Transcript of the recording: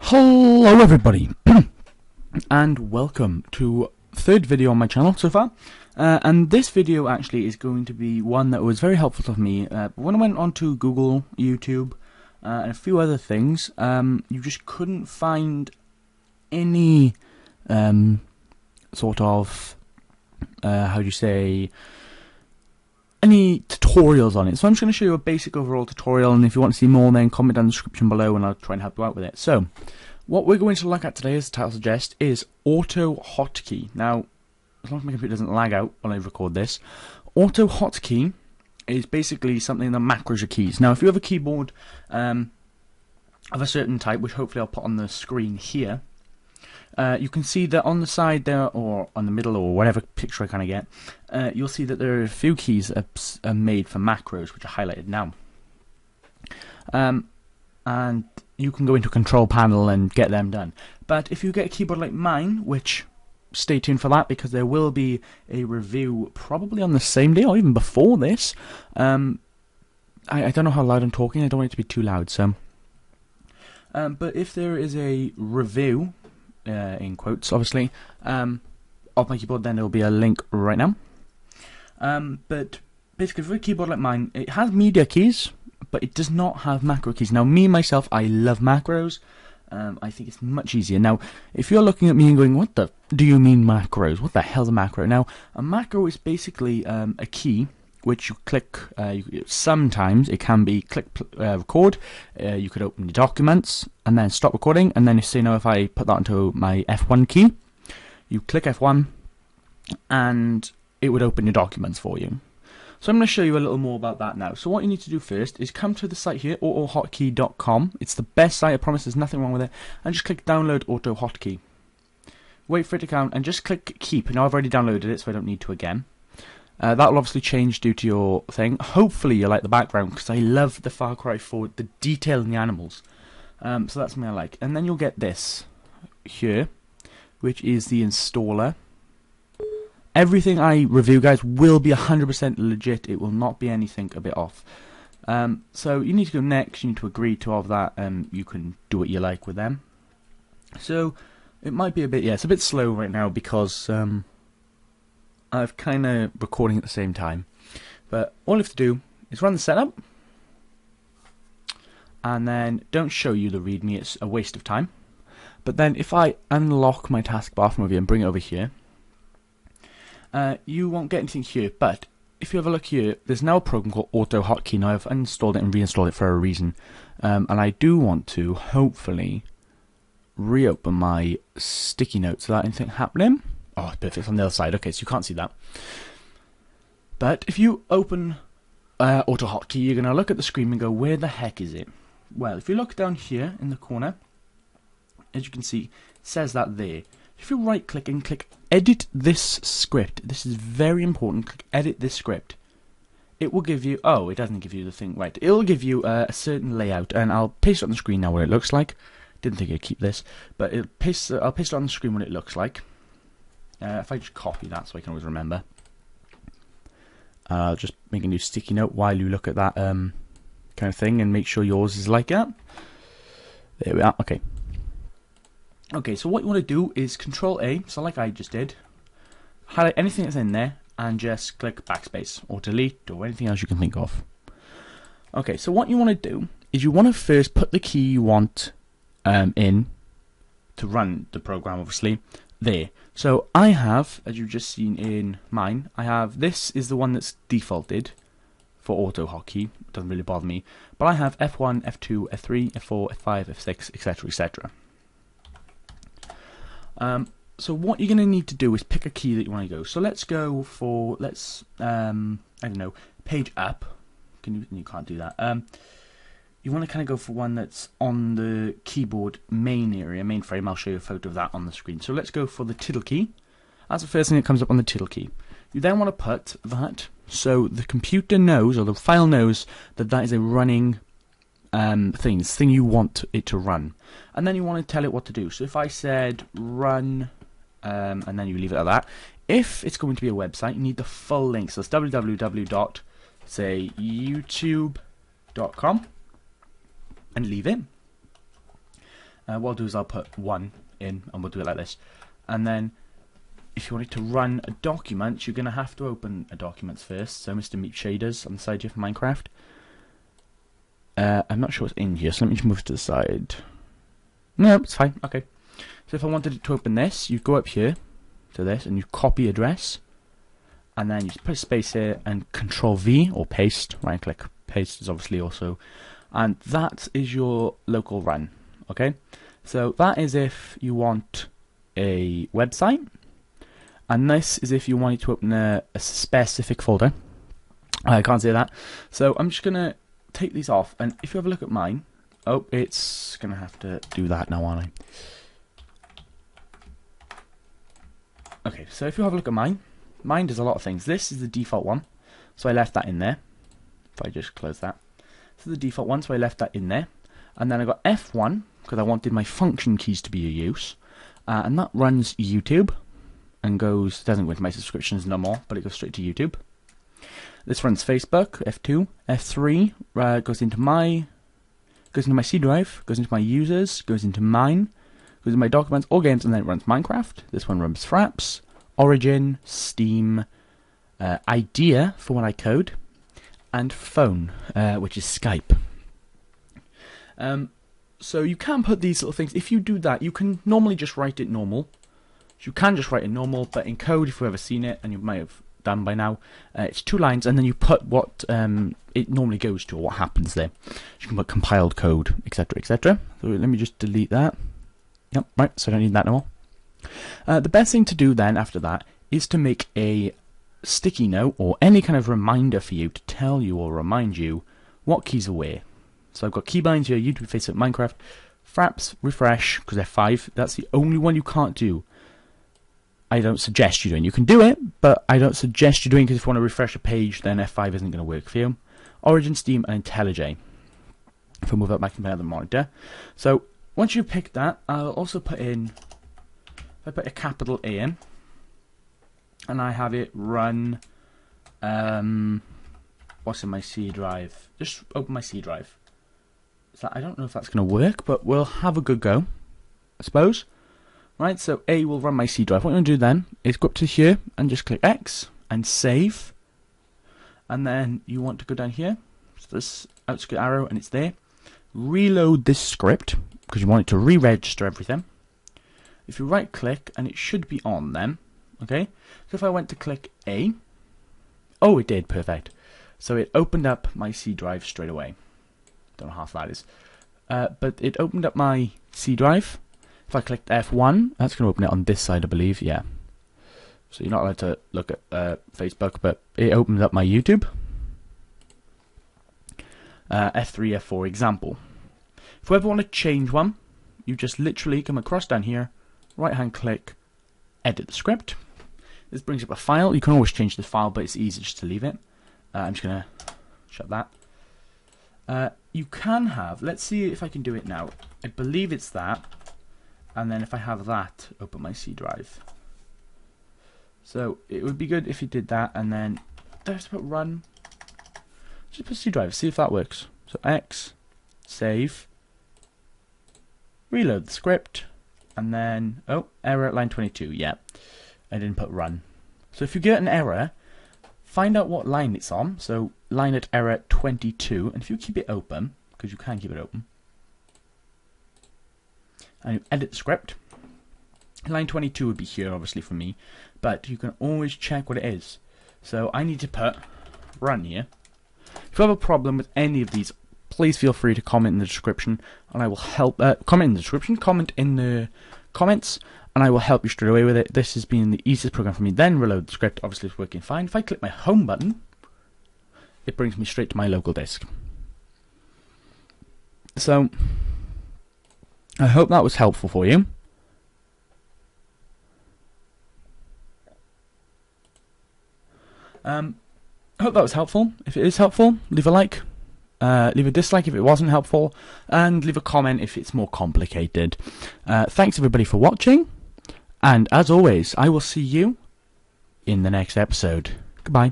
Hello everybody, and welcome to third video on my channel so far, and this video actually is going to be one that was very helpful to me. When I went onto Google, YouTube, and a few other things, you just couldn't find any sort of, any tutorials on it. So I'm just going to show you a basic overall tutorial, and if you want to see more, then comment down in the description below and I'll try and help you out with it. So what we're going to look at today, as the title suggests, is AutoHotkey. Now, as long as my computer doesn't lag out when I record this, AutoHotkey is basically something that macros your keys. Now, if you have a keyboard of a certain type, which hopefully I'll put on the screen here, you can see that on the side there, or on the middle, or whatever picture I kind of get, you'll see that there are a few keys that are made for macros, which are highlighted now. And you can go into a control panel and get them done. But if you get a keyboard like mine, which, stay tuned for that, because there will be a review probably on the same day or even before this. I don't know how loud I'm talking, I don't want it to be too loud, so. But if there is a review, in quotes obviously, of my keyboard, then there will be a link right now. But basically for a keyboard like mine, it has media keys, but it does not have macro keys. Now myself, I love macros. I think it's much easier. Now if you're looking at me and going, what the do you mean macros? What the hell's a macro? Now a macro is basically a key which you click. Sometimes it can be click record. You could open your documents and then stop recording, and then you see, if I put that into my F1 key, you click F1 and it would open your documents for you. So I'm going to show you a little more about that now. So what you need to do first is come to the site here, AutoHotkey.com. It's the best site, I promise, there's nothing wrong with it. And just click download AutoHotkey. Wait for it to count and just click keep. Now I've already downloaded it, so I don't need to again. That will obviously change due to your thing. Hopefully you like the background, because I love the Far Cry 4, the detail in the animals. So that's something I like. And then you'll get this here, which is the installer. Everything I review, guys, will be 100% legit. It will not be anything a bit off. So you need to go next. You need to agree to all of that. You can do what you like with them. So it might be a bit, it's a bit slow right now because I've kind of recording at the same time. But all you have to do is run the setup, and then don't show you the README. It's a waste of time. But then if I unlock my taskbar from over here and bring it over here, you won't get anything here, but if you have a look here, there's now a program called AutoHotkey. Now I've uninstalled it and reinstalled it for a reason, and I do want to hopefully reopen my sticky notes without anything happening. Oh, perfect, it's on the other side. Okay, so you can't see that. But if you open AutoHotkey, you're going to look at the screen and go, where the heck is it? Well, if you look down here in the corner, as you can see, it says that there. If you right click and click edit this script, this is very important, click edit this script, it will give you, it doesn't give you the thing, right, it will give you a certain layout, and I'll paste it on the screen now what it looks like. Didn't think I'd keep this, but I'll paste it on the screen what it looks like. If I just copy that so I can always remember. I'll just make a new sticky note while you look at that kind of thing, and make sure yours is like that. There we are, okay. Okay, so what you want to do is Control A, so like I just did, highlight anything that's in there, and just click backspace, or delete, or anything else you can think of. Okay, so what you want to do is you want to first put the key you want in to run the program, obviously, there. So I have, as you've just seen in mine, this is the one that's defaulted for AutoHotkey. It doesn't really bother me, but I have F1, F2, F3, F4, F5, F6, etc., etc. So what you're going to need to do is pick a key that you want to go. So let's go for, I don't know, page up. You can't do that. You want to kind of go for one that's on the keyboard main area, mainframe. I'll show you a photo of that on the screen. So let's go for the title key. That's the first thing that comes up on the title key. You then want to put that so the computer knows, or the file knows, that that is a running thing you want it to run, and then you want to tell it what to do. So if I said run, and then you leave it at that. If it's going to be a website, you need the full link. So it's www.youtube.com, and leave it. what I'll do is I'll put 1 in, and we'll do it like this. And then, if you want it to run a document, you're going to have to open a document first. So Mr. Meep Shaders on the side here for Minecraft. I'm not sure what's in here, so let me just move to the side. No, it's fine. Okay. So if I wanted it to open this, you go up here to this, and you copy address, and then you just put a space here and Control V or paste. Right click, paste is obviously also, and that is your local run. Okay, so that is if you want a website, and this is if you want it to open a specific folder. I can't say that, so I'm just gonna take these off, and if you have a look at mine, oh, it's gonna have to do that now, aren't I? Okay, so if you have a look at mine does a lot of things. This is the default one, so I left that in there. If I just close that, this is the default one, so I left that in there. And then I got F1 because I wanted my function keys to be of use, and that runs YouTube and doesn't go into my subscriptions no more, but it goes straight to YouTube. This runs Facebook, F2, F3 goes into my C drive, goes into my users, goes into mine, goes into my documents, all games, and then it runs Minecraft. This one runs Fraps, Origin, Steam, Idea for when I code, and Phone, which is Skype. So you can put these little things. If you do that, you can normally just write it normal. You can just write it normal, but in code, if you've ever seen it, and you might have done by now, it's 2 lines, and then you put what it normally goes to, or what happens there. You can put compiled code, etc., etc. So let me just delete that. Yep, right, so I don't need that no more. The best thing to do then after that is to make a sticky note or any kind of reminder for you to tell you or remind you what keys are where. So I've got keybinds here, YouTube, Facebook, Minecraft, Fraps, refresh, because they're 5. That's the only one you can't do. I don't suggest you doing. You can do it, but I don't suggest you doing, because if you want to refresh a page, then F5 isn't going to work for you. Origin, Steam, and IntelliJ. If I move up back to my other monitor. So once you pick that, I'll also put in, if I put a capital A in, and I have it run, what's in my C drive? Just open my C drive. So I don't know if that's going to work, but we'll have a good go, I suppose. Right, so A will run my C drive. What I'm going to do then is go up to here and just click X and save. And then you want to go down here, so this outskirt arrow, and it's there. Reload this script, because you want it to re-register everything. If you right click, and it should be on then, okay? So if I went to click A, oh, it did, perfect. So it opened up my C drive straight away. Don't know how fast that is. But it opened up my C drive. If I clicked F1, that's going to open it on this side, I believe, yeah. So you're not allowed to look at Facebook, but it opens up my YouTube. F3, F4 example. If you ever want to change one, you just literally come across down here, right-hand click, edit the script. This brings up a file. You can always change the file, but it's easy just to leave it. I'm just going to shut that. You can have, let's see if I can do it now. I believe it's that. And then if I have that, open my C drive. So it would be good if you did that, and then do I have to put run? Just put C drive, see if that works. So X, save, reload the script, and then, oh, error at line 22, yeah. I didn't put run. So if you get an error, find out what line it's on. So line at error 22, and if you keep it open, because you can keep it open, and you edit the script, line 22 would be here obviously for me, but you can always check what it is. So I need to put run here. If you have a problem with any of these, please feel free to comment in the description, and I will help. Comment in the description, comment in the comments, and I will help you straight away with it. This has been the easiest program for me. Then reload the script, obviously it's working fine. If I click my home button, it brings me straight to my local disk. So I hope that was helpful for you. I hope that was helpful. If it is helpful, leave a like, leave a dislike if it wasn't helpful, and leave a comment if it's more complicated. Thanks everybody for watching, and as always, I will see you in the next episode. Goodbye.